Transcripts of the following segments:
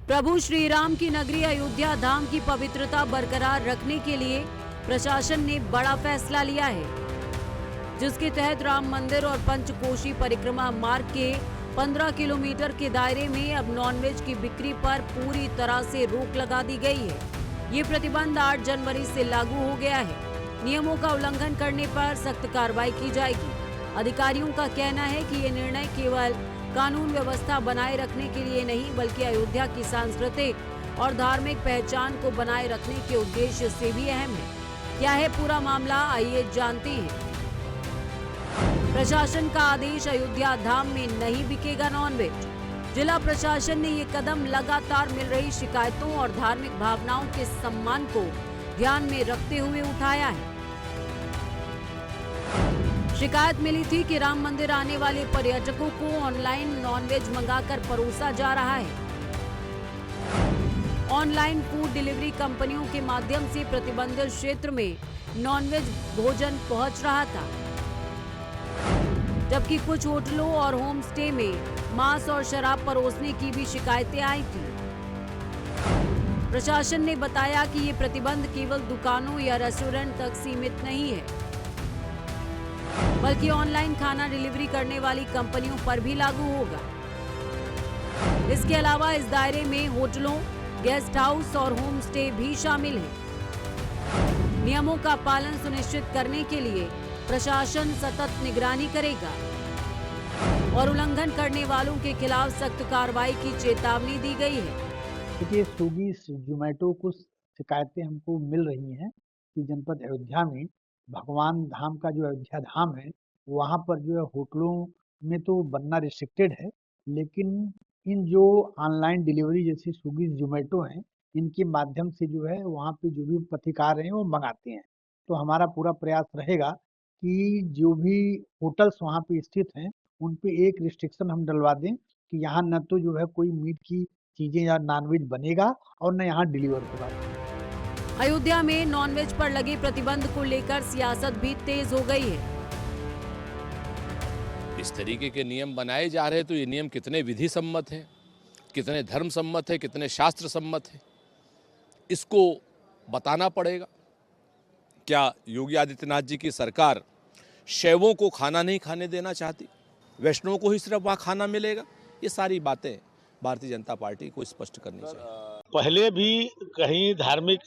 प्रभु श्री राम की नगरी अयोध्या धाम की पवित्रता बरकरार रखने के लिए प्रशासन ने बड़ा फैसला लिया है, जिसके तहत राम मंदिर और पंचकोशी परिक्रमा मार्ग के 15 किलोमीटर के दायरे में अब नॉनवेज की बिक्री पर पूरी तरह से रोक लगा दी गई है। ये प्रतिबंध 8 जनवरी से लागू हो गया है। नियमों का उल्लंघन करने पर सख्त कार्रवाई की जाएगी। अधिकारियों का कहना है कि ये निर्णय केवल कानून व्यवस्था बनाए रखने के लिए नहीं, बल्कि अयोध्या की सांस्कृतिक और धार्मिक पहचान को बनाए रखने के उद्देश्य से भी अहम है। क्या है पूरा मामला, आइए जानते हैं। प्रशासन का आदेश, अयोध्या धाम में नहीं बिकेगा नॉनवेज। जिला प्रशासन ने ये कदम लगातार मिल रही शिकायतों और धार्मिक भावनाओं के सम्मान को ध्यान में रखते हुए उठाया है। शिकायत मिली थी कि राम मंदिर आने वाले पर्यटकों को ऑनलाइन नॉनवेज मंगाकर परोसा जा रहा है। ऑनलाइन फूड डिलीवरी कंपनियों के माध्यम से प्रतिबंधित क्षेत्र में नॉनवेज भोजन पहुंच रहा था, जबकि कुछ होटलों और होम स्टे में मांस और शराब परोसने की भी शिकायतें आई थी। प्रशासन ने बताया कि ये प्रतिबंध केवल दुकानों या रेस्टोरेंट तक सीमित नहीं है, बल्कि ऑनलाइन खाना डिलीवरी करने वाली कंपनियों पर भी लागू होगा। इसके अलावा इस दायरे में होटलों, गेस्ट हाउस और होम स्टे भी शामिल हैं। नियमों का पालन सुनिश्चित करने के लिए प्रशासन सतत निगरानी करेगा और उल्लंघन करने वालों के खिलाफ सख्त कार्रवाई की चेतावनी दी गई है। देखिए, स्विगी, जोमेटो कुछ शिकायतें हमको मिल रही हैं कि जनपद अयोध्या में भगवान धाम का जो अयोध्या धाम है, वहाँ पर जो है होटलों में तो बनना रिस्ट्रिक्टेड है, लेकिन इन जो ऑनलाइन डिलीवरी जैसे स्विगी, जोमेटो हैं, इनके माध्यम से जो है वहाँ पे जो भी पथिकार हैं वो मंगाते हैं। तो हमारा पूरा प्रयास रहेगा कि जो भी होटल्स वहाँ पे स्थित हैं, उन पे एक रिस्ट्रिक्शन हम डलवा दें कि यहाँ न तो जो है कोई मीट की चीजें या नॉनवेज बनेगा और न यहाँ डिलीवर होगा। अयोध्या में नॉनवेज पर लगे प्रतिबंध को लेकर सियासत भी तेज हो गई है। इस तरीके के नियम बनाए जा रहे हैं तो ये नियम कितने विधि सम्मत है, कितने धर्म सम्मत है, कितने शास्त्र सम्मत है, इसको बताना पड़ेगा। क्या योगी आदित्यनाथ जी की सरकार शैवों को खाना नहीं खाने देना चाहती, वैष्णवों को ही सिर्फ वहाँ खाना मिलेगा? ये सारी बातें भारतीय जनता पार्टी को स्पष्ट करनी चाहिए। पहले भी कहीं धार्मिक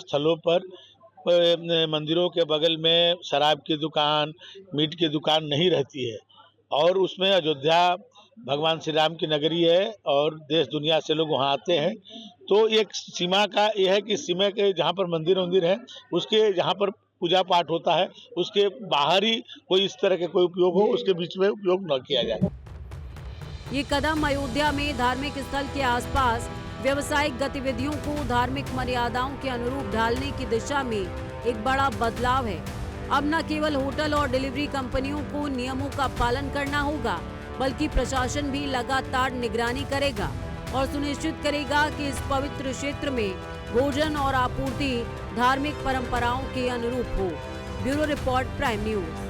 स्थलों पर मंदिरों के बगल में शराब की दुकान, मीट की दुकान नहीं रहती है, और उसमें अयोध्या भगवान श्री राम की नगरी है और देश दुनिया से लोग वहाँ आते हैं। तो एक सीमा का यह है कि सीमा के जहाँ पर मंदिर है, उसके जहाँ पर पूजा पाठ होता है, उसके बाहर ही कोई इस तरह के कोई उपयोग हो, उसके बीच में उपयोग न किया जाए। ये कदम अयोध्या में धार्मिक स्थल के आसपास व्यवसायिक गतिविधियों को धार्मिक मर्यादाओं के अनुरूप ढालने की दिशा में एक बड़ा बदलाव है। अब न केवल होटल और डिलीवरी कंपनियों को नियमों का पालन करना होगा, बल्कि प्रशासन भी लगातार निगरानी करेगा और सुनिश्चित करेगा कि इस पवित्र क्षेत्र में भोजन और आपूर्ति धार्मिक परंपराओं के अनुरूप हो। Bureau report, prime news.